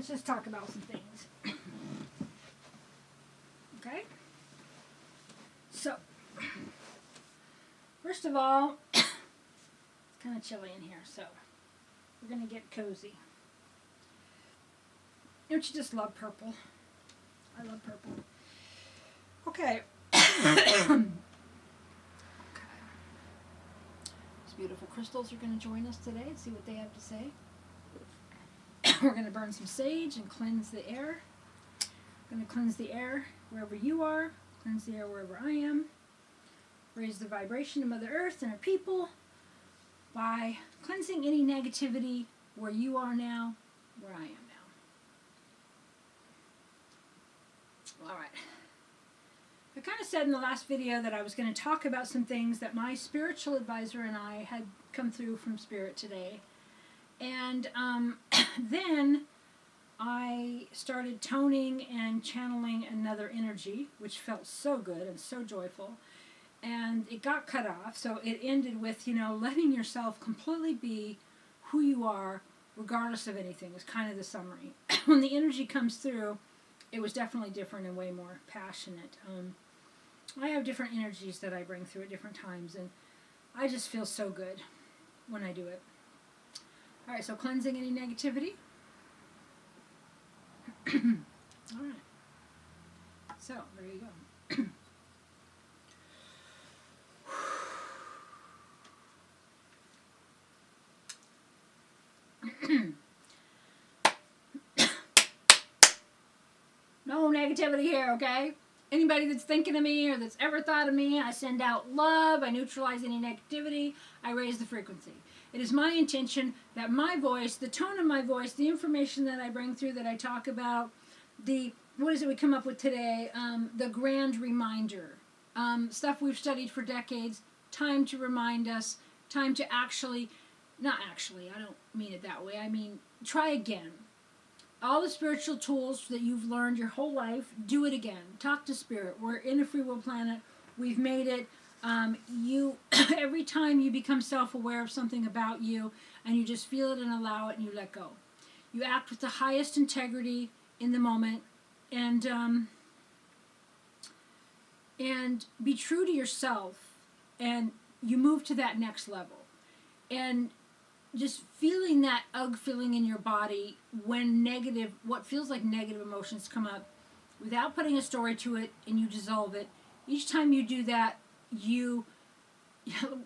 let's just talk about some things. Okay? So, first of all, it's kind of chilly in here, so we're going to get cozy. Don't you just love purple? I love purple. Okay. Okay. These beautiful crystals are going to join us today and see what they have to say. We're going to burn some sage and cleanse the air. I'm going to cleanse the air wherever you are, cleanse the air wherever I am. Raise the vibration of Mother Earth and her people by cleansing any negativity where you are now, where I am now. All right. I kind of said in the last video that I was going to talk about some things that my spiritual advisor and I had come through from Spirit today. And then I started toning and channeling another energy, which felt so good and so joyful. And it got cut off, so it ended with, letting yourself completely be who you are, regardless of anything, is kind of the summary. When the energy comes through, it was definitely different and way more passionate. I have different energies that I bring through at different times, and I just feel so good when I do it. All right, so cleansing any negativity. All right. So, there you go. No negativity here, okay? Anybody that's thinking of me or that's ever thought of me, I send out love, I neutralize any negativity, I raise the frequency. It is my intention that my voice, the tone of my voice, the information that I bring through, that I talk about, what is it we come up with today? The grand reminder. Stuff we've studied for decades, time to remind us, time to I don't mean it that way, I mean, try again. All the spiritual tools that you've learned your whole life, do it again. Talk to Spirit. We're in a free will planet. We've made it. Every time you become self-aware of something about you and you just feel it and allow it and you let go. You act with the highest integrity in the moment and be true to yourself, and you move to that next level. And just feeling that feeling in your body when what feels like negative emotions come up, without putting a story to it, and you dissolve it. Each time you do that, you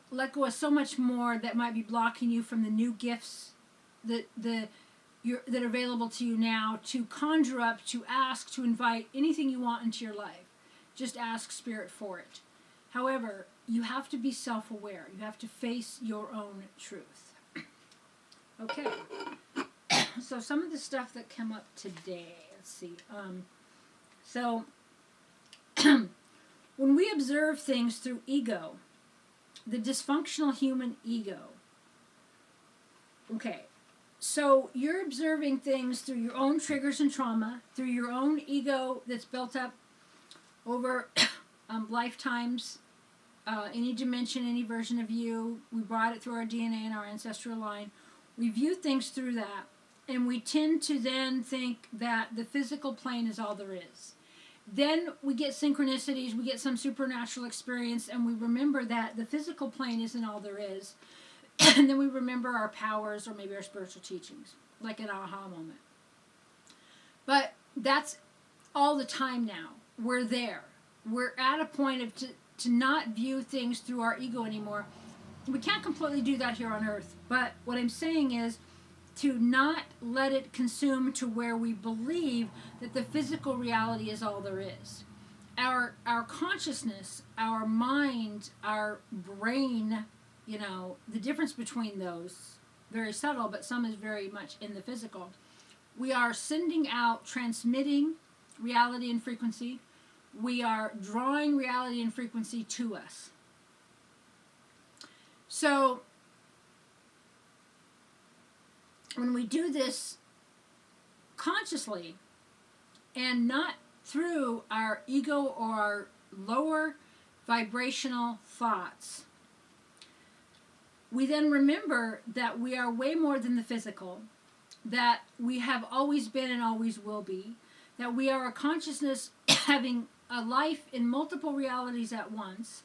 let go of so much more that might be blocking you from the new gifts that are available to you now, to conjure up, to ask, to invite anything you want into your life. Just ask Spirit for it. However, you have to be self-aware. You have to face your own truth. Okay, so some of the stuff that came up today, let's see. So, when we observe things through ego, the dysfunctional human ego, okay, so you're observing things through your own triggers and trauma, through your own ego that's built up over lifetimes, any dimension, any version of you. We brought it through our DNA and our ancestral line. We view things through that, and we tend to then think that the physical plane is all there is. Then we get synchronicities, we get some supernatural experience, and we remember that the physical plane isn't all there is. And then we remember our powers or maybe our spiritual teachings, like an aha moment. But that's all the time now. We're there. We're at a point of to not view things through our ego anymore. We can't completely do that here on Earth, but what I'm saying is to not let it consume to where we believe that the physical reality is all there is. Our consciousness, our mind, our brain, the difference between those, very subtle, but some is very much in the physical. We are sending out, transmitting reality and frequency. We are drawing reality and frequency to us. So, when we do this consciously and not through our ego or our lower vibrational thoughts, we then remember that we are way more than the physical. that we have always been and always will be, that we are a consciousness having a life in multiple realities at once,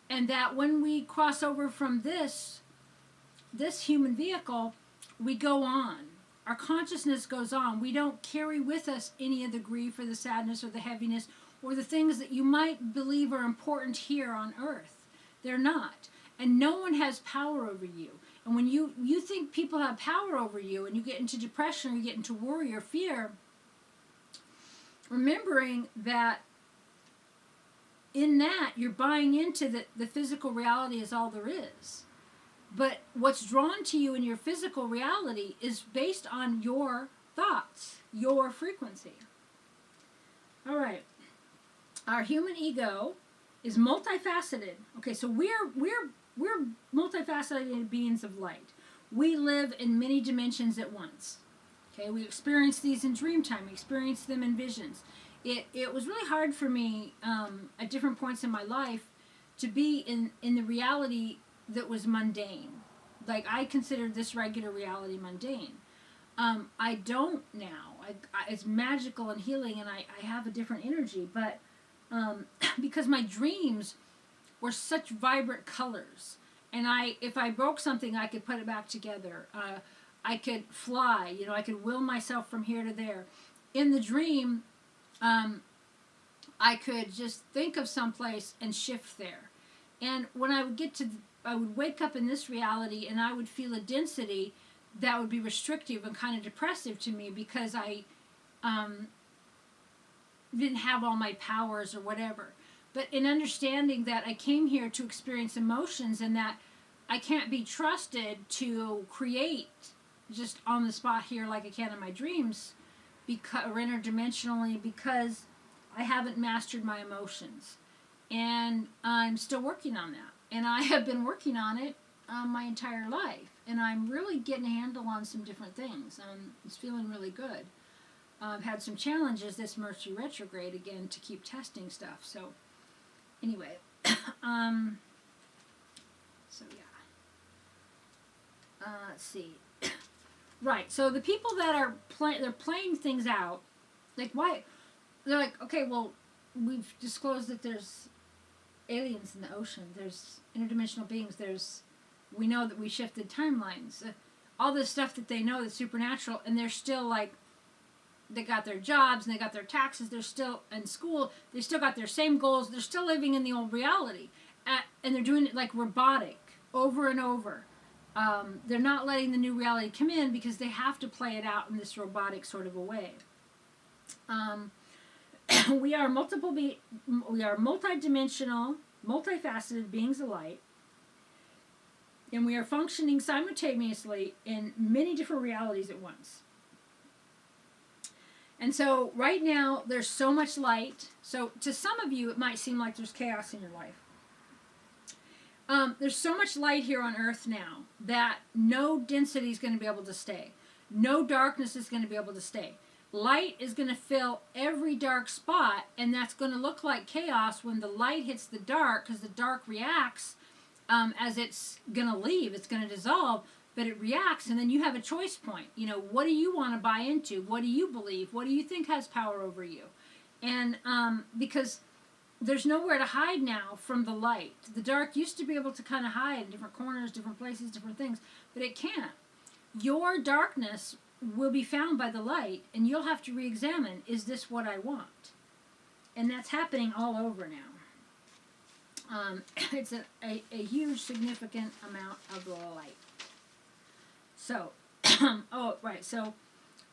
and that when we cross over from this human vehicle, we go on. Our consciousness goes on. We don't carry with us any of the grief or the sadness or the heaviness or the things that you might believe are important here on earth. They're not. And no one has power over you. And when you think people have power over you and you get into depression or you get into worry or fear, remembering that in that you're buying into the physical reality is all there is. But what's drawn to you in your physical reality is based on your thoughts, your frequency. All right. Our human ego is multifaceted. Okay, so we're multifaceted beings of light. We live in many dimensions at once. Okay, we experience these in dream time. We experience them in visions. It was really hard for me at different points in my life to be in the reality that was mundane. Like, I considered this regular reality mundane. I don't now. It's magical and healing, and I have a different energy. But because my dreams were such vibrant colors, and if I broke something, I could put it back together. I could fly. I could will myself from here to there. In the dream, I could just think of someplace and shift there. And when I would wake up in this reality and I would feel a density that would be restrictive and kind of depressive to me because I didn't have all my powers or whatever. But in understanding that I came here to experience emotions and that I can't be trusted to create just on the spot here like I can in my dreams or interdimensionally because I haven't mastered my emotions. And I'm still working on that. And I have been working on it my entire life. And I'm really getting a handle on some different things. It's feeling really good. I've had some challenges this Mercury retrograde again to keep testing stuff. So anyway, so yeah. Let's see. Right. So the people that are they're playing things out. Like, why? They're like, okay, well, we've disclosed that there's aliens in the ocean. There's interdimensional beings. We know that we shifted timelines. All this stuff that they know that's supernatural, and they're still like, they got their jobs and they got their taxes. They're still in school. They still got their same goals. They're still living in the old reality, and they're doing it like robotic over and over. They're not letting the new reality come in because they have to play it out in this robotic sort of a way. We are multidimensional, multifaceted beings of light, and we are functioning simultaneously in many different realities at once. And so right now there's so much light. So to some of you it might seem like there's chaos in your life. There's so much light here on Earth now that no density is going to be able to stay. No darkness is going to be able to stay. Light is going to fill every dark spot, and that's going to look like chaos when the light hits the dark, because the dark reacts as it's going to leave. It's going to dissolve, but it reacts, and then you have a choice point. What do you want to buy into? What do you believe? What do you think has power over you? And because there's nowhere to hide now from the light. The dark used to be able to kind of hide in different corners, different places, different things, but it can't. Your darkness will be found by the light, and you'll have to re-examine, is this what I want? And that's happening all over now. It's a huge, significant amount of the light. So,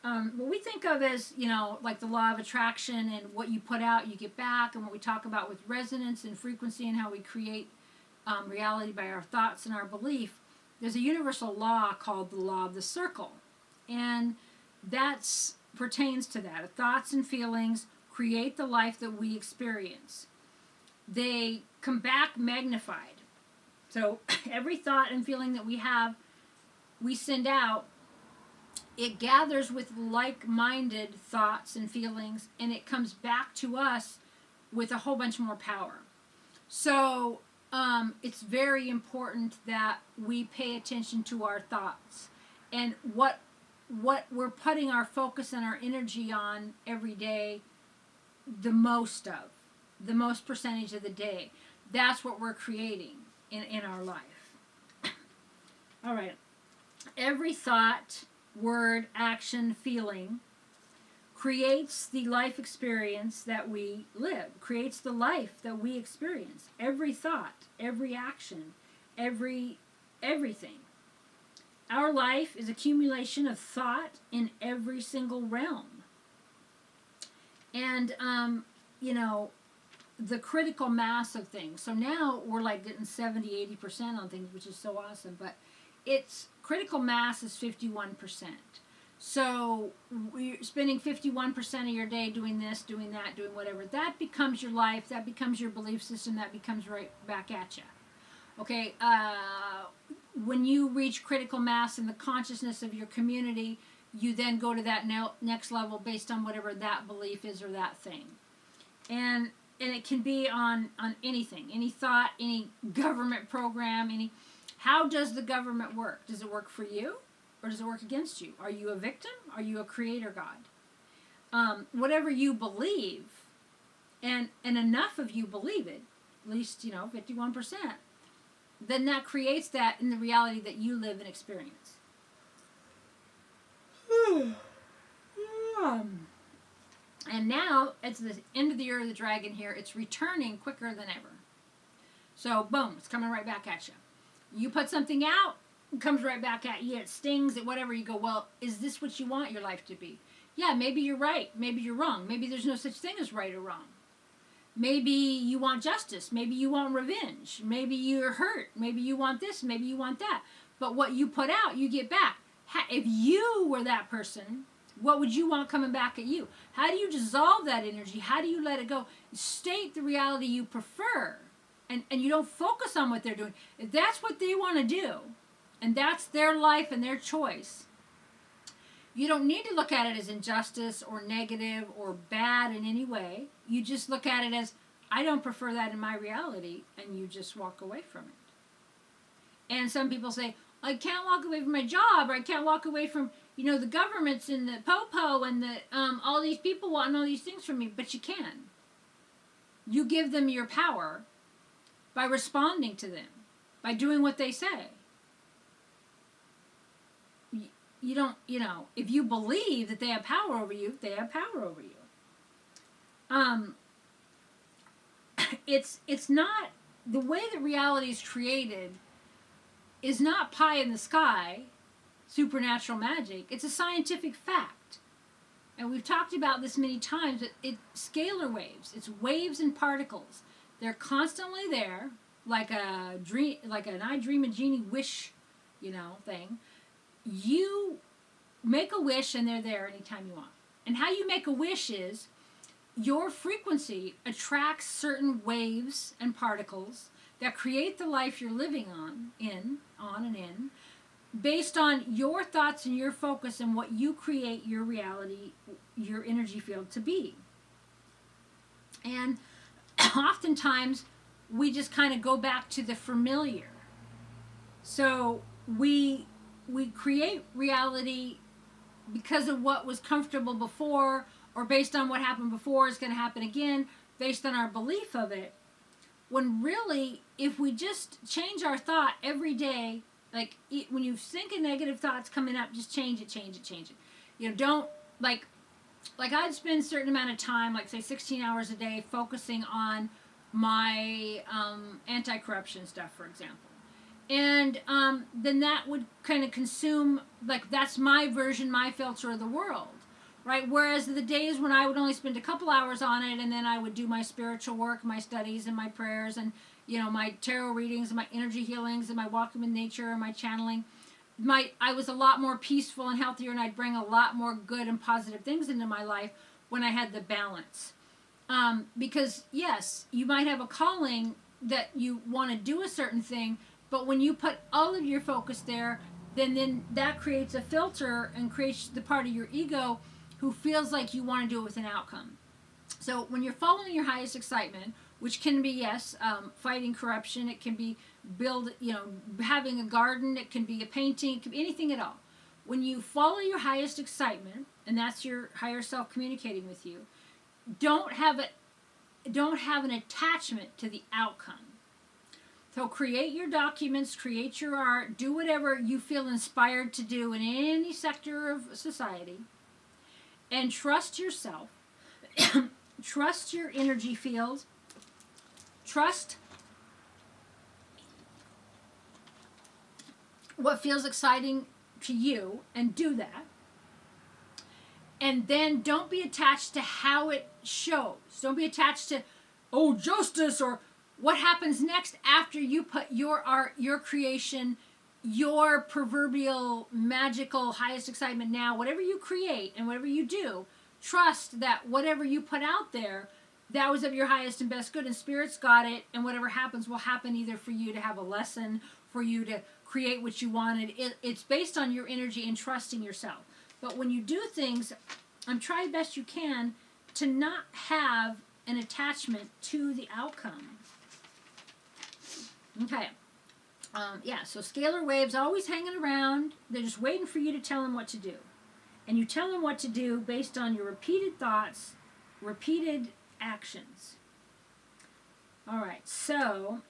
what we think of as, like the law of attraction and what you put out, you get back, and what we talk about with resonance and frequency and how we create reality by our thoughts and our belief, there's a universal law called the law of the circle. And that pertains to that. Thoughts and feelings create the life that we experience. They come back magnified. So every thought and feeling that we have, we send out, it gathers with like-minded thoughts and feelings, and it comes back to us with a whole bunch more power. So it's very important that we pay attention to our thoughts and what what we're putting our focus and our energy on every day, the most percentage of the day. That's what we're creating in our life. All right. Every thought, word, action, feeling creates the life experience that we live, creates the life that we experience. Every thought, every action, everything. Our life is accumulation of thought in every single realm. And, the critical mass of things. So now we're like getting 70, 80% on things, which is so awesome. But it's critical mass is 51%. So we're spending 51% of your day doing this, doing that, doing whatever. That becomes your life. That becomes your belief system. That becomes right back at you. Okay, when you reach critical mass in the consciousness of your community, you then go to that next level based on whatever that belief is or that thing. And it can be on anything, any thought, any government program, how does the government work? Does it work for you or does it work against you? Are you a victim? Are you a creator God? Whatever you believe, and enough of you believe it, at least, 51%, then that creates that in the reality that you live and experience. And now, it's the end of the year of the dragon here. It's returning quicker than ever. So, boom, it's coming right back at you. You put something out, it comes right back at you. It stings, it whatever. You go, well, is this what you want your life to be? Yeah, maybe you're right. Maybe you're wrong. Maybe there's no such thing as right or wrong. Maybe you want justice. Maybe you want revenge. Maybe you're hurt. Maybe you want this. Maybe you want that. But what you put out, you get back. If you were that person, what would you want coming back at you? How do you dissolve that energy? How do you let it go? State the reality you prefer. And you don't focus on what they're doing. If that's what they want to do, and that's their life and their choice, you don't need to look at it as injustice or negative or bad in any way. You just look at it as, I don't prefer that in my reality, and you just walk away from it. And some people say, I can't walk away from my job, or I can't walk away from, the governments and the po-po and the all these people wanting all these things from me. But you can. You give them your power by responding to them, by doing what they say. You don't, if you believe that they have power over you, they have power over you. It's not, the way that reality is created is not pie in the sky, supernatural magic. It's a scientific fact. And we've talked about this many times. It's scalar waves. It's waves and particles. They're constantly there, like a dream, like an I Dream a Genie wish, thing. You make a wish and they're there anytime you want. And how you make a wish is your frequency attracts certain waves and particles that create the life you're living on and in, based on your thoughts and your focus and what you create your reality, your energy field to be. And oftentimes, we just kind of go back to the familiar. So we create reality because of what was comfortable before, or based on what happened before is going to happen again, based on our belief of it. When really, if we just change our thought every day, like when you think of negative thoughts coming up, just change it. Don't, like I'd spend a certain amount of time, like say 16 hours a day, focusing on my anti-corruption stuff, for example. And then that would kind of consume, like that's my version, my filter of the world, right? Whereas the days when I would only spend a couple hours on it, and then I would do my spiritual work, my studies and my prayers, and my tarot readings and my energy healings and my walking with nature and my channeling, I was a lot more peaceful and healthier, and I'd bring a lot more good and positive things into my life when I had the balance. Because yes, you might have a calling that you want to do a certain thing, but when you put all of your focus there, then that creates a filter and creates the part of your ego who feels like you want to do it with an outcome. So when you're following your highest excitement, which can be, yes, fighting corruption, it can be having a garden, it can be a painting, it can be anything at all. when you follow your highest excitement, and that's your higher self communicating with you, don't have an attachment to the outcome. So create your documents, create your art, do whatever you feel inspired to do in any sector of society, and trust yourself. Trust your energy field. Trust what feels exciting to you, and do that. And then don't be attached to how it shows. Don't be attached to, oh, justice, or what happens next after you put your art, your creation, your proverbial magical highest excitement now, whatever you create and whatever you do, trust that whatever you put out there, that was of your highest and best good, and Spirit's got it, and whatever happens will happen either for you to have a lesson, for you to create what you wanted. It's based on your energy and trusting yourself. But when you do things, try best you can to not have an attachment to the outcome. Okay. So scalar waves always hanging around. They're just waiting for you to tell them what to do. And you tell them what to do based on your repeated thoughts, repeated actions. All right. So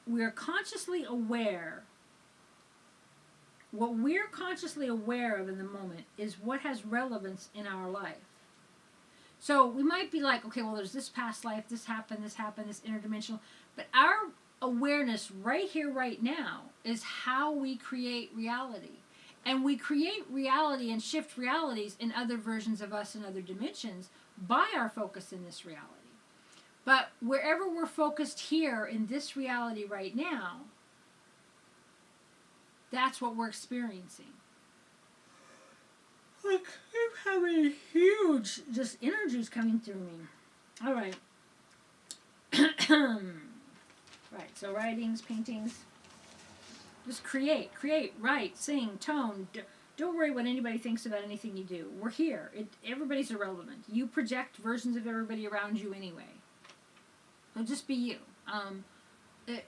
we're consciously aware. What we're consciously aware of in the moment is what has relevance in our life. So we might be like, okay, well, there's this past life, this happened, this interdimensional. But our awareness right here, right now, is how we create reality. And we create reality and shift realities in other versions of us in other dimensions by our focus in this reality. But wherever we're focused here in this reality right now, that's what we're experiencing. I keep having huge energies coming through me. All right. Right, so writings, paintings. Just create, write, sing, tone. Don't worry what anybody thinks about anything you do. We're here. Everybody's irrelevant. You project versions of everybody around you anyway. So just be you.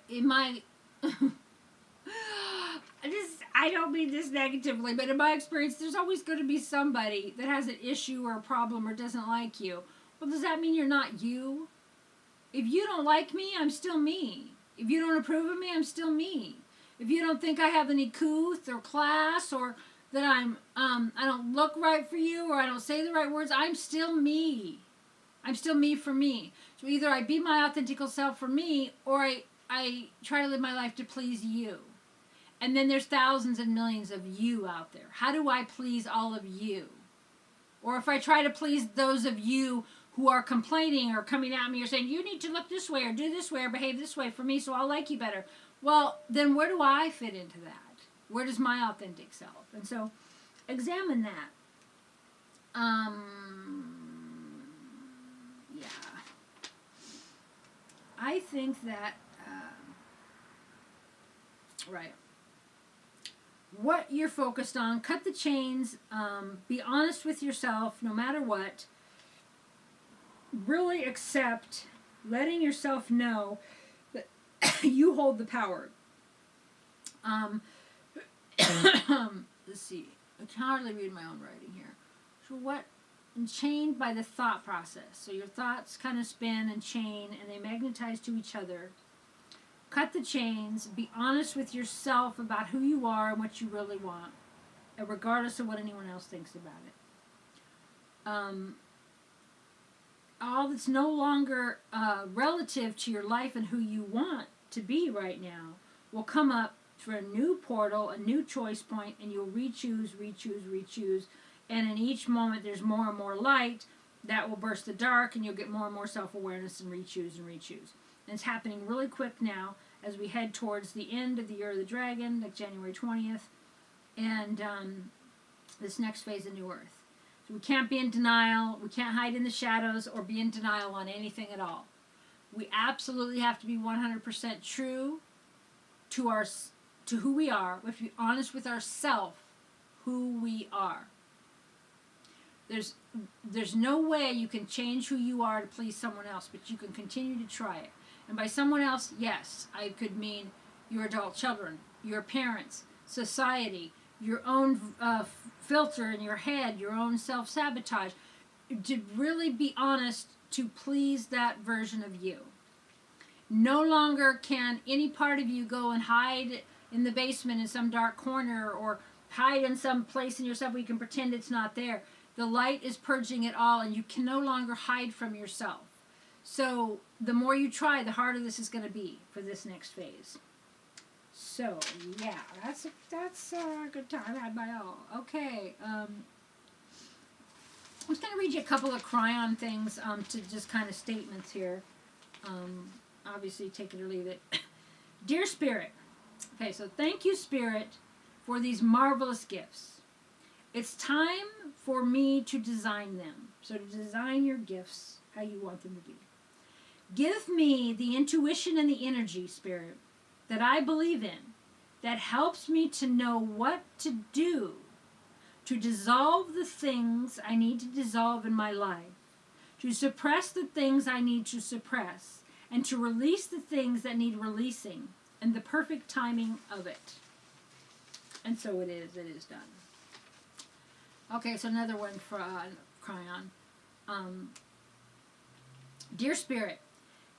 In my... I don't mean this negatively, but in my experience, there's always going to be somebody that has an issue or a problem or doesn't like you. Well, does that mean you're not you? If you don't like me, I'm still me. If you don't approve of me, I'm still me. If you don't think I have any couth or class, or that I don't look right for you, or I don't say the right words, I'm still me. I'm still me for me. So either I be my authentic self for me, or I try to live my life to please you. And then there's thousands and millions of you out there. How do I please all of you? Or if I try to please those of you who are complaining or coming at me or saying, you need to look this way or do this way or behave this way for me so I'll like you better. Well, then where do I fit into that? Where does my authentic self? And so examine that. Yeah. I think that, right. What you're focused on, cut the chains, be honest with yourself no matter what. Really accept letting yourself know that you hold the power. Let's see. I can hardly read my own writing here. So what? Chained by the thought process. So your thoughts kind of spin and chain and they magnetize to each other. Cut the chains. Be honest with yourself about who you are and what you really want, regardless of what anyone else thinks about it. All that's no longer relative to your life and who you want to be right now will come up for a new portal, a new choice point, and you'll re-choose. And in each moment, there's more and more light that will burst the dark, and you'll get more and more self-awareness and re-choose. And it's happening really quick now as we head towards the end of the Year of the Dragon, like January 20th, and this next phase of New Earth. So we can't be in denial. We can't hide in the shadows or be in denial on anything at all. We absolutely have to be 100% true to who we are. We have to be honest with ourselves, who we are. There's no way you can change who you are to please someone else, but you can continue to try it. And by someone else, yes, I could mean your adult children. your parents, society, your own filter in your head, your own self-sabotage, to really be honest, to please that version of you. No longer can any part of you go and hide in the basement in some dark corner or hide in some place in yourself where you can pretend it's not there. The light is purging it all, and you can no longer hide from yourself. So the more you try, the harder this is going to be for this next phase. So, yeah, that's a good time had by all. Okay, I'm just going to read you a couple of Kryon things to just kind of statements here. Obviously, take it or leave it. Dear Spirit, okay, so thank you, Spirit, for these marvelous gifts. It's time for me to design them. So to design your gifts how you want them to be. Give me the intuition and the energy, Spirit, that I believe in, that helps me to know what to do to dissolve the things I need to dissolve in my life, to suppress the things I need to suppress, and to release the things that need releasing, and the perfect timing of it. And so it is done. Okay, so another one for Kryon. Dear Spirit,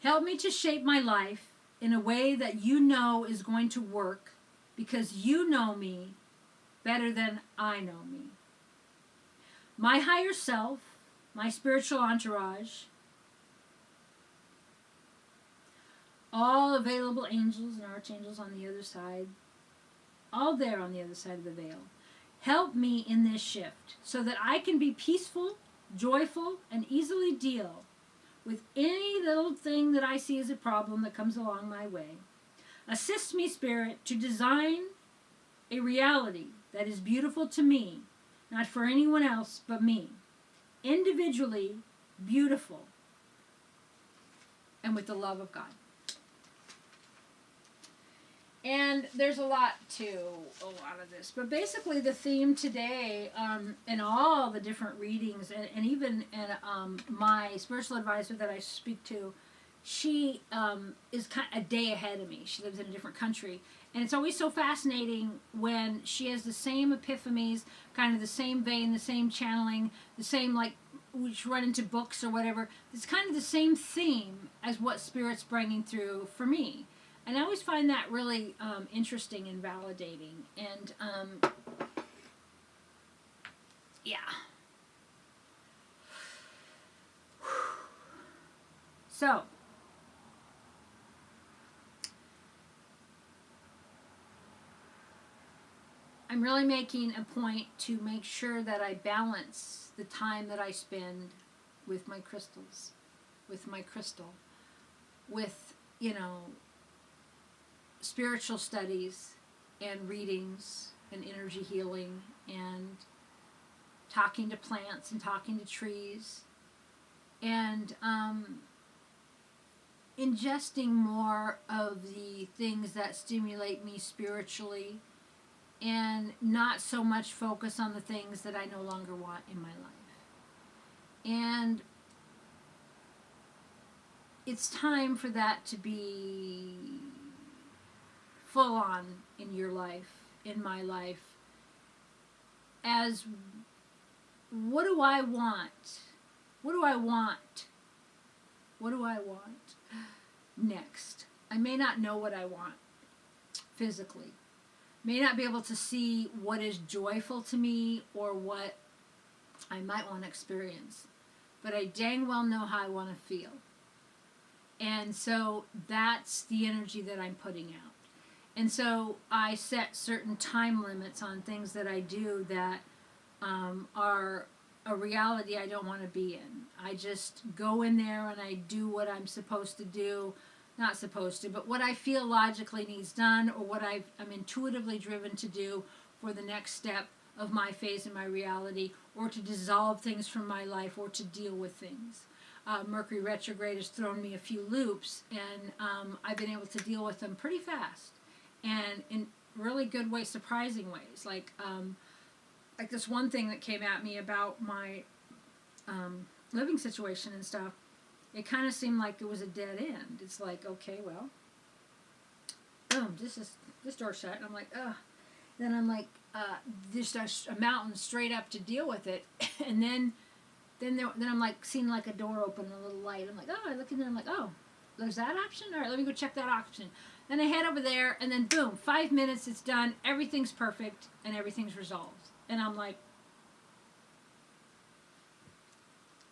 help me to shape my life in a way that you know is going to work, because you know me better than I know me. My higher self, my spiritual entourage, all available angels and archangels on the other side, all there on the other side of the veil, help me in this shift so that I can be peaceful, joyful, and easily deal with any little thing that I see as a problem that comes along my way. Assist me, Spirit, to design a reality that is beautiful to me, not for anyone else but me. Individually beautiful, and with the love of God. And there's a lot of this. But basically the theme today, in all the different readings, and even my spiritual advisor that I speak to, she is kind of a day ahead of me. She lives in a different country. And it's always so fascinating when she has the same epiphanies, kind of the same vein, the same channeling, the same, like, we run into books or whatever. It's kind of the same theme as what Spirit's bringing through for me. And I always find that really interesting and validating. And, yeah. So, I'm really making a point to make sure that I balance the time that I spend with my crystals, with my crystal, with, spiritual studies and readings and energy healing and talking to plants and talking to trees and ingesting more of the things that stimulate me spiritually and not so much focus on the things that I no longer want in my life. And it's time for that to be full on in your life, in my life, as what do I want? What do I want? What do I want next? I may not know what I want physically. May not be able to see what is joyful to me or what I might want to experience. But I dang well know how I want to feel. And so that's the energy that I'm putting out. And so I set certain time limits on things that I do that are a reality I don't want to be in. I just go in there and I do what I'm supposed to do. Not supposed to, but what I feel logically needs done, or what I'm intuitively driven to do for the next step of my phase in my reality, or to dissolve things from my life, or to deal with things. Mercury retrograde has thrown me a few loops, and I've been able to deal with them pretty fast, and in really good ways, surprising ways. Like this one thing that came at me about my living situation and stuff. It kind of seemed like it was a dead end. It's like, okay, well, boom, this door's shut. And I'm like, ugh. Then I'm like, just a mountain straight up to deal with it. And then I'm like seeing like a door open and a little light. I'm like, oh, I look in there. I'm like, oh, there's that option? All right, let me go check that option. Then I head over there, and then boom, 5 minutes, it's done. Everything's perfect, and everything's resolved. And I'm like,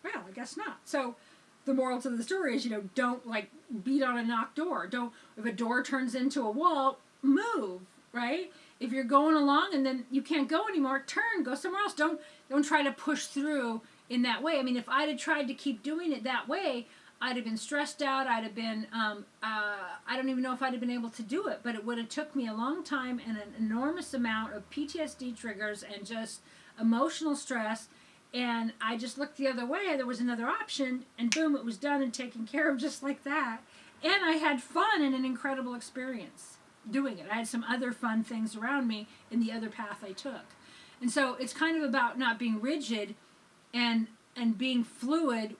well, I guess not. So the moral to the story is, don't like beat on a knocked door. Don't, if a door turns into a wall, move, right? If you're going along and then you can't go anymore, turn, go somewhere else. Don't try to push through in that way. I mean, if I'd have tried to keep doing it that way, I'd have been stressed out. I'd have been, I don't even know if I'd have been able to do it, but it would have took me a long time and an enormous amount of PTSD triggers and just emotional stress. And I just looked the other way. There was another option, and boom, it was done and taken care of just like that. And I had fun and an incredible experience doing it. I had some other fun things around me in the other path I took. And so it's kind of about not being rigid and being fluid,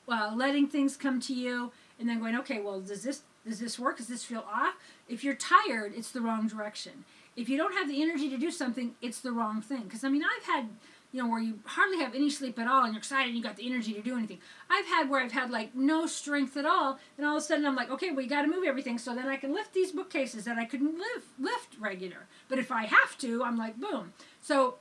letting things come to you, and then going, okay, well, does this work? Does this feel off? If you're tired, it's the wrong direction. If you don't have the energy to do something, it's the wrong thing. Because, I mean, I've had, where you hardly have any sleep at all, and you're excited and you got the energy to do anything. I've had where I've had, like, no strength at all, and all of a sudden I'm like, okay, well, you got to move everything so then I can lift these bookcases that I couldn't lift regular. But if I have to, I'm like, boom. So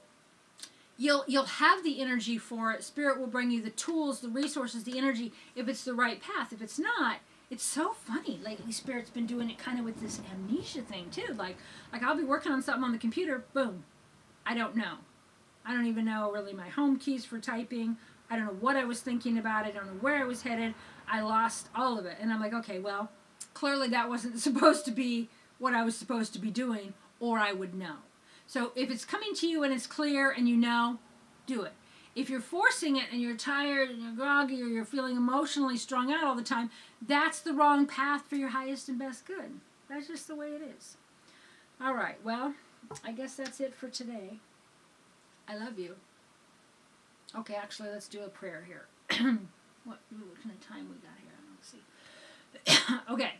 you'll have the energy for it. Spirit will bring you the tools, the resources, the energy, if it's the right path. If it's not, it's so funny. Lately, Spirit's been doing it kind of with this amnesia thing, too. Like I'll be working on something on the computer, boom, I don't know. I don't even know really my home keys for typing. I don't know what I was thinking about. I don't know where I was headed. I lost all of it. And I'm like, okay, well, clearly that wasn't supposed to be what I was supposed to be doing, or I would know. So if it's coming to you and it's clear and you know, do it. If you're forcing it and you're tired and you're groggy or you're feeling emotionally strung out all the time, that's the wrong path for your highest and best good. That's just the way it is. All right, well, I guess that's it for today. I love you. Okay, actually, let's do a prayer here. What kind of time we got here? Let's see. Okay.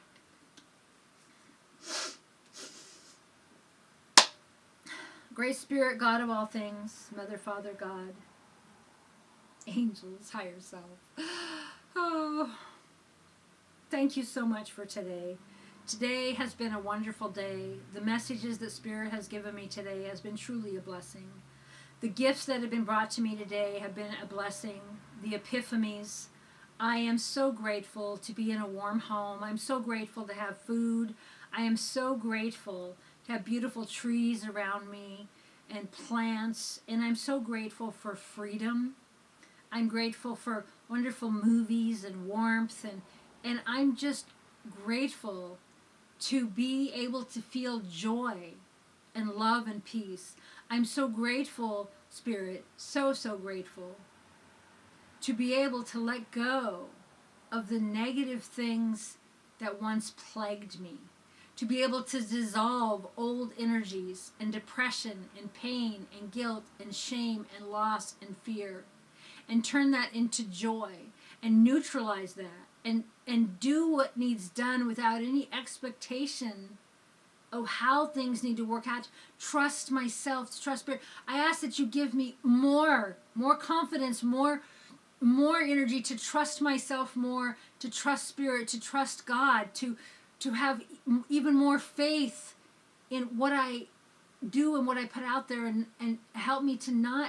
Great Spirit, God of all things, Mother, Father, God, angels, higher self. Oh, thank you so much for today. Today has been a wonderful day. The messages that Spirit has given me today has been truly a blessing. The gifts that have been brought to me today have been a blessing. The epiphanies. I am so grateful to be in a warm home. I'm so grateful to have food. I am so grateful to have beautiful trees around me and plants. And I'm so grateful for freedom. I'm grateful for wonderful movies and warmth. And I'm just grateful to be able to feel joy and love and peace. I'm so grateful, Spirit, so grateful to be able to let go of the negative things that once plagued me, to be able to dissolve old energies and depression and pain and guilt and shame and loss and fear, and turn that into joy and neutralize that and do what needs done without any expectation of how things need to work out. Trust myself, to trust Spirit. I ask that you give me more confidence, more energy to trust myself more, to trust Spirit, to trust God, to have even more faith in what I do and what I put out there, and help me to not